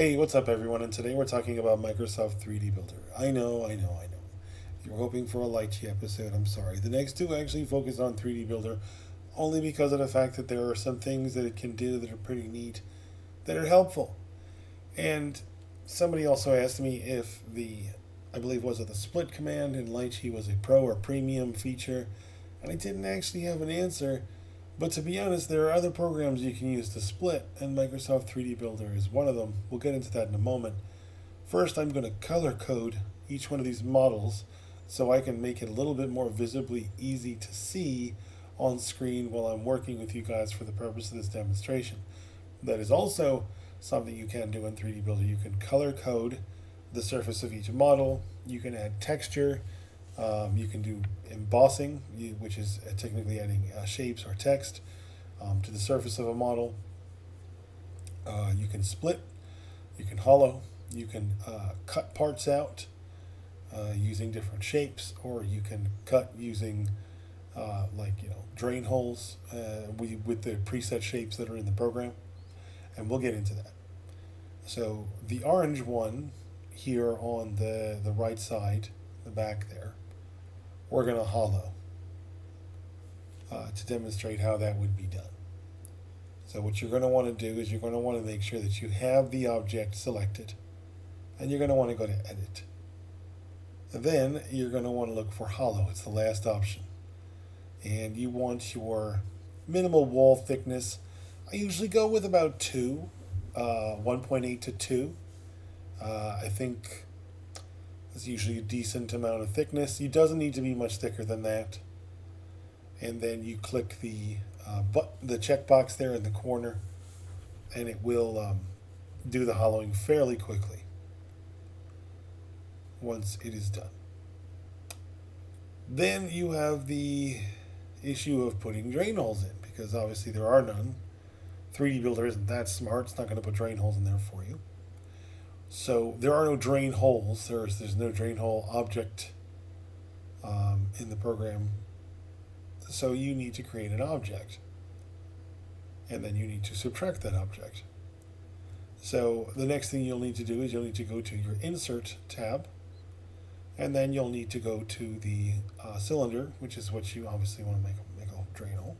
Hey, what's up, everyone? And today we're talking about Microsoft 3D Builder. I know. If you're hoping for a Lychee episode, I'm sorry. The next two actually focus on 3D Builder only because of the fact that there are some things that it can do that are pretty neat, that are helpful. And somebody also asked me if I believe was it the split command in Lychee was a pro or premium feature, and I didn't actually have an answer. But to be honest, there are other programs you can use to split, and Microsoft 3D Builder is one of them. We'll get into that in a moment. First, I'm going to color code each one of these models so I can make it a little bit more visibly easy to see on screen while I'm working with you guys for the purpose of this demonstration. That is also something you can do in 3D Builder. You can color code the surface of each model. You can add texture. You can do embossing, which is technically adding shapes or text to the surface of a model. You can split. You can hollow. You can cut parts out using different shapes, or you can cut using drain holes with the preset shapes that are in the program, and we'll get into that. So the orange one here on the right side, the back there, we're going to hollow to demonstrate how that would be done. So what you're going to want to do is you're going to want to make sure that you have the object selected, and you're going to want to go to Edit. Then you're going to want to look for Hollow. It's the last option. And you want your minimal wall thickness. I usually go with about 2, 1.8 to 2. I think it's usually a decent amount of thickness. It doesn't need to be much thicker than that. And then you click the checkbox there in the corner, and it will do the hollowing fairly quickly once it is done. Then you have the issue of putting drain holes in, because obviously there are none. 3D Builder isn't that smart. It's not going to put drain holes in there for you. So there are no drain holes. There's no drain hole object in the program. So you need to create an object, and then you need to subtract that object. So the next thing you'll need to do is you'll need to go to your Insert tab, and then you'll need to go to the cylinder, which is what you obviously want to make a drain hole.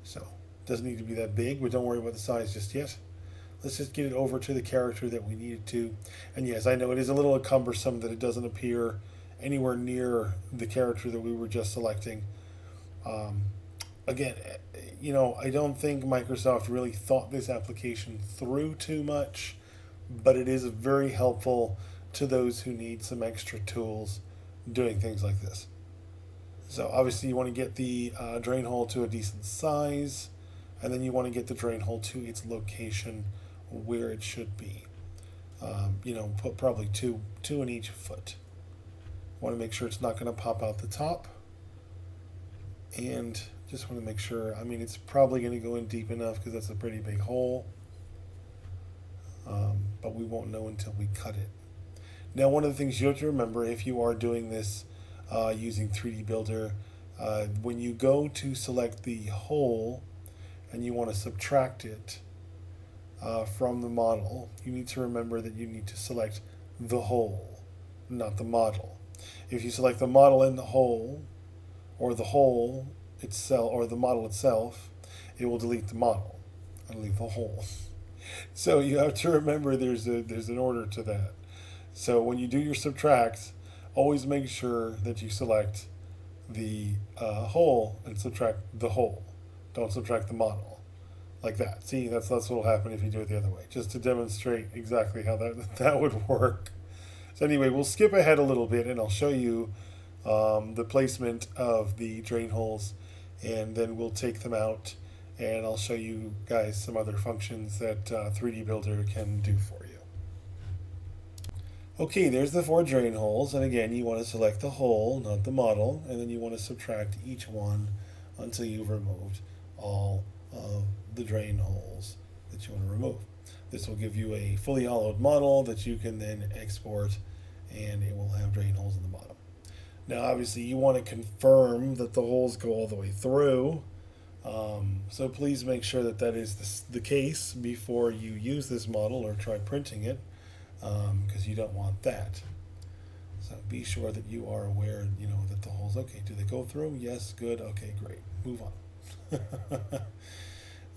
So it doesn't need to be that big, but don't worry about the size just yet. Let's just get it over to the character that we need it to. And yes, I know it is a little cumbersome that it doesn't appear anywhere near the character that we were just selecting. Again, I don't think Microsoft really thought this application through too much, but it is very helpful to those who need some extra tools doing things like this. So obviously you want to get the drain hole to a decent size, and then you want to get the drain hole to its location where it should be. Put probably two in each foot. Want to make sure it's not going to pop out the top, and just want to make sure. It's probably going to go in deep enough because that's a pretty big hole, but we won't know until we cut it. Now, one of the things you have to remember if you are doing this using 3D Builder, when you go to select the hole and you want to subtract it from the model, you need to remember that you need to select the hole, not the model. If you select the model and the hole, or the hole itself, or the model itself, it will delete the model and leave the hole. So you have to remember there's an order to that. So when you do your subtract, always make sure that you select the hole and subtract the hole. Don't subtract the model. Like that. See, that's what will happen if you do it the other way. Just to demonstrate exactly how that would work. So anyway, we'll skip ahead a little bit, and I'll show you the placement of the drain holes, and then we'll take them out, and I'll show you guys some other functions that 3D Builder can do for you. Okay, there's the 4 drain holes, and again, you want to select the hole, not the model, and then you want to subtract each one until you've removed all of the drain holes that you want to remove. This will give you a fully hollowed model that you can then export, and it will have drain holes in the bottom. Now, obviously, you want to confirm that the holes go all the way through So please make sure that that is the case before you use this model or try printing it, because you don't want that. So be sure that you are aware, that the holes, okay, do they go through? Yes, good, okay, great, move on.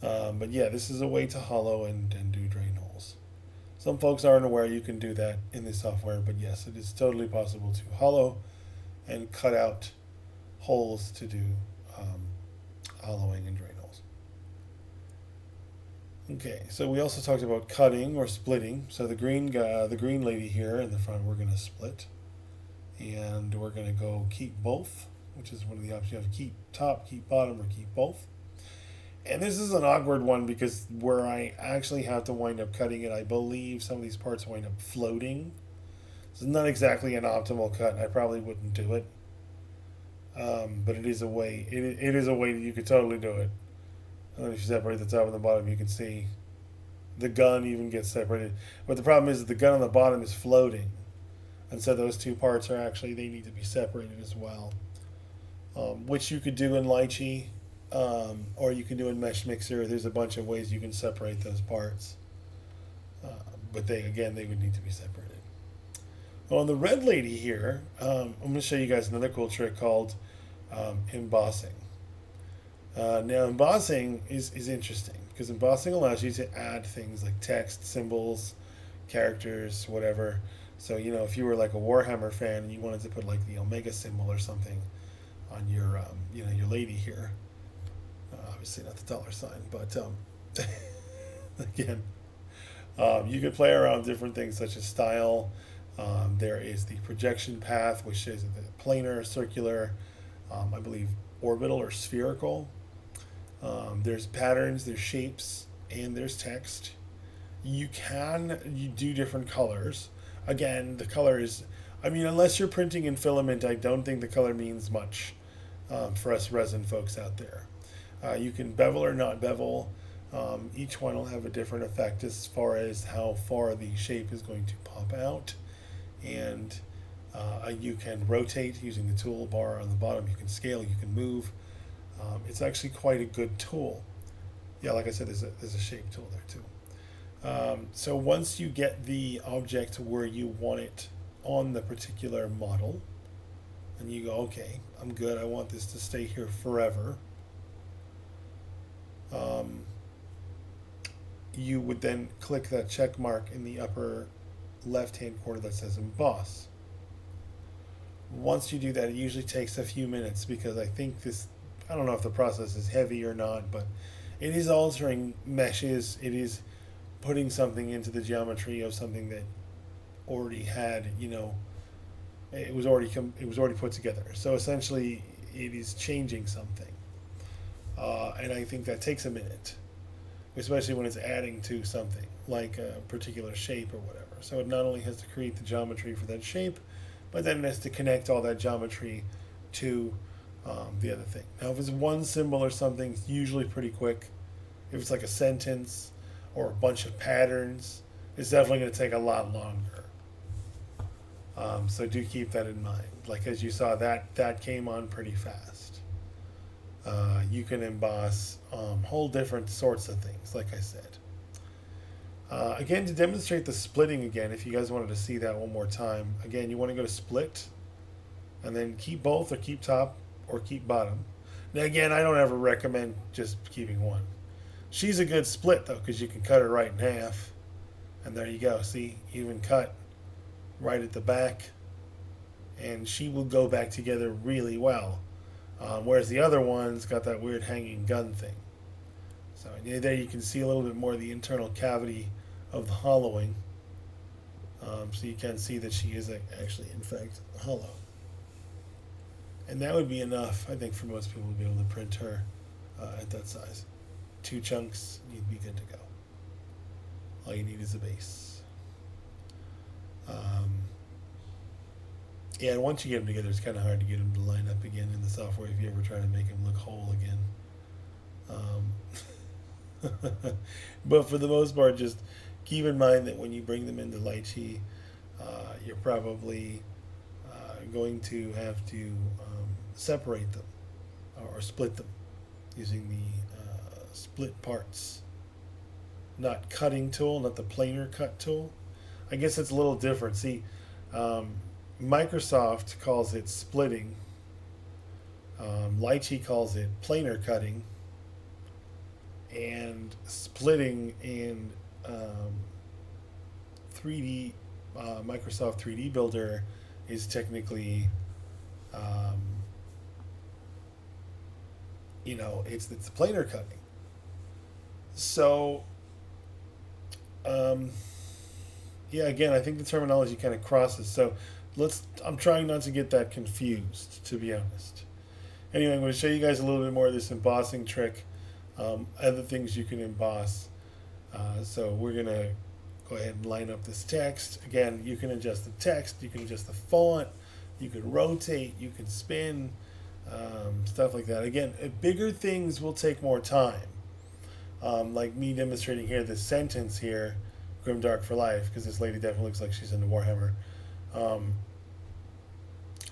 But yeah, this is a way to hollow and do drain holes. Some folks aren't aware you can do that in the software, but yes, it is totally possible to hollow and cut out holes to do um, hollowing and drain holes. Okay, so we also talked about cutting or splitting. So the green guy, the green lady here in the front, we're going to split, and we're going to go keep both, which is one of the options. You have keep top, keep bottom, or keep both. And this is an awkward one because where I actually have to wind up cutting it, I believe some of these parts wind up floating. So it's not exactly an optimal cut. I probably wouldn't do it, but it is a way. It is a way that you could totally do it. And then if you separate the top and the bottom, you can see the gun even gets separated. But the problem is that the gun on the bottom is floating, and so those two parts are actually they need to be separated as well, which you could do in Lychee, or you can do in Mesh Mixer. There's a bunch of ways you can separate those parts, but they would need to be separated. Well, on the red lady here, I'm going to show you guys another cool trick called embossing. Now, embossing is interesting because embossing allows you to add things like text, symbols, characters, whatever. So, if you were like a Warhammer fan and you wanted to put like the Omega symbol or something on your, your lady here, obviously not the dollar sign, but again, you could play around with different things such as style. There is the projection path, which is the planar, circular, I believe orbital or spherical. There's patterns, there's shapes, and there's text. You do different colors. Again, the color is, unless you're printing in filament, I don't think the color means much for us resin folks out there. You can bevel or not bevel. Each one will have a different effect as far as how far the shape is going to pop out. And you can rotate using the toolbar on the bottom. You can scale, you can move. It's actually quite a good tool. Yeah, like I said, there's a shape tool there too. So once you get the object where you want it on the particular model, and you go, okay, I'm good, I want this to stay here forever, you would then click that check mark in the upper left hand corner that says emboss. Once you do that, it usually takes a few minutes because I don't know if the process is heavy or not, but it is altering meshes. It is putting something into the geometry of something that already had, it was already put together. So essentially, it is changing something, and I think that takes a minute, especially when it's adding to something like a particular shape or whatever. So it not only has to create the geometry for that shape, but then it has to connect all that geometry to the other thing. Now, if it's one symbol or something, it's usually pretty quick. If it's like a sentence or a bunch of patterns, it's definitely going to take a lot longer. So do keep that in mind. Like as you saw, that came on pretty fast. You can emboss whole different sorts of things, like I said. Again, to demonstrate the splitting again, if you guys wanted to see that one more time, again, you want to go to split, and then keep both, or keep top, or keep bottom. Now, again, I don't ever recommend just keeping one. She's a good split, though, because you can cut her right in half, and there you go. See, even cut right at the back, and she will go back together really well. Whereas the other one's got that weird hanging gun thing. So there you can see a little bit more of the internal cavity of the hollowing. So you can see that she is actually, in fact, hollow. And that would be enough, I think, for most people to be able to print her at that size. 2 chunks, you'd be good to go. All you need is a base. Yeah, and once you get them together, it's kind of hard to get them to line up again in the software if you ever try to make them look whole again. But for the most part, just keep in mind that when you bring them into Lychee, you're probably going to have to separate them or split them using the split parts, not cutting tool, not the planer cut tool. I guess it's a little different. See, um, Microsoft calls it splitting. Lychee calls it planer cutting, and splitting in 3D Microsoft 3D Builder is technically, um, it's planer cutting. So, um, yeah, again, I think the terminology kind of crosses. So I'm trying not to get that confused, to be honest. Anyway, I'm going to show you guys a little bit more of this embossing trick, other things you can emboss. So we're going to go ahead and line up this text. Again, you can adjust the text, you can adjust the font, you can rotate, you can spin, stuff like that. Again, bigger things will take more time. Like me demonstrating here this sentence here, Grimdark for life, because this lady definitely looks like she's into Warhammer. Um,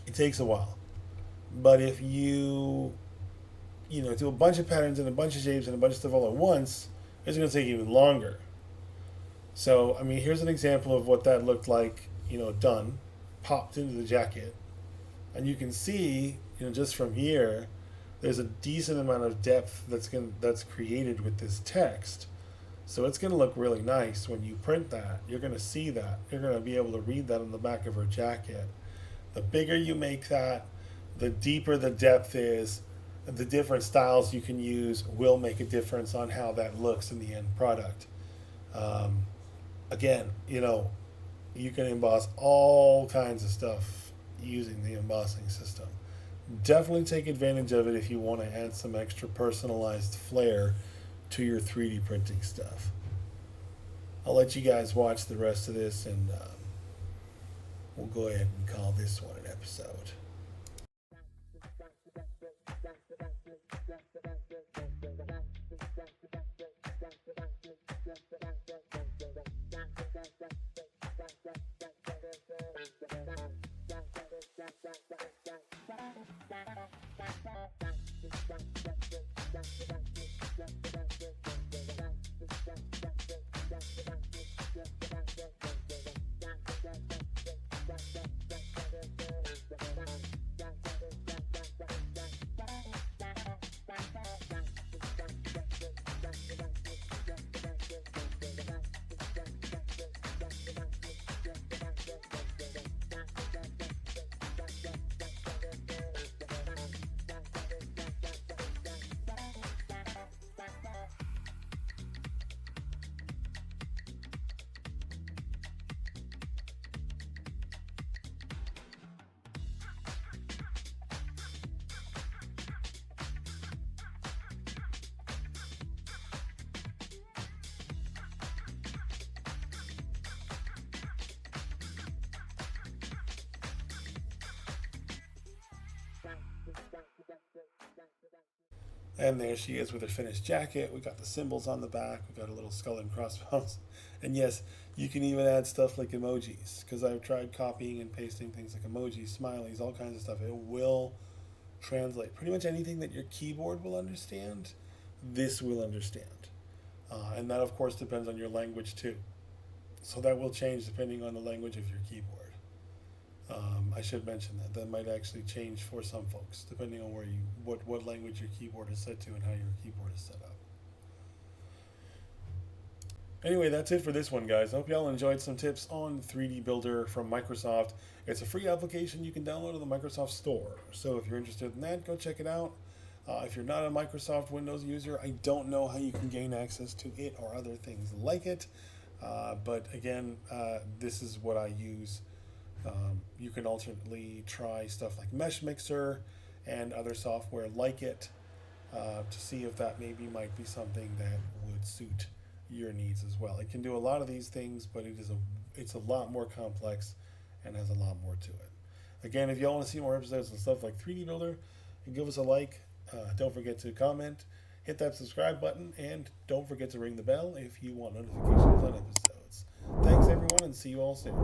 it takes a while. But if do a bunch of patterns and a bunch of shapes and a bunch of stuff all at once, it's going to take even longer. So, I mean, here's an example of what that looked like, done, popped into the jacket. And you can see, just from here, there's a decent amount of depth that's created with this text. So it's going to look really nice when you print that. You're going to see that. You're going to be able to read that on the back of her jacket. The bigger you make that, the deeper the depth is. The different styles you can use will make a difference on how that looks in the end product. Again, you can emboss all kinds of stuff using the embossing system. Definitely take advantage of it if you want to add some extra personalized flair to your 3D printing stuff. I'll let you guys watch the rest of this, and we'll go ahead and call this one an episode. And there she is with her finished jacket. We got the symbols on the back. We got a little skull and crossbones. And yes, you can even add stuff like emojis, because I've tried copying and pasting things like emojis, smileys, all kinds of stuff. It will translate. Pretty much anything that your keyboard will understand, this will understand. And that, of course, depends on your language, too. So that will change depending on the language of your keyboard. I should mention that. That might actually change for some folks, depending on what language your keyboard is set to and how your keyboard is set up. Anyway, that's it for this one, guys. I hope y'all enjoyed some tips on 3D Builder from Microsoft. It's a free application you can download on the Microsoft Store. So if you're interested in that, go check it out. If you're not a Microsoft Windows user, I don't know how you can gain access to it or other things like it. But again, this is what I use. You can alternately try stuff like Mesh Mixer and other software like it to see if that maybe might be something that would suit your needs as well. It can do a lot of these things, but it's a lot more complex and has a lot more to it. Again, if y'all want to see more episodes and stuff like 3D Builder, give us a like. Don't forget to comment, hit that subscribe button, and don't forget to ring the bell if you want notifications on episodes. Thanks everyone, and see you all soon.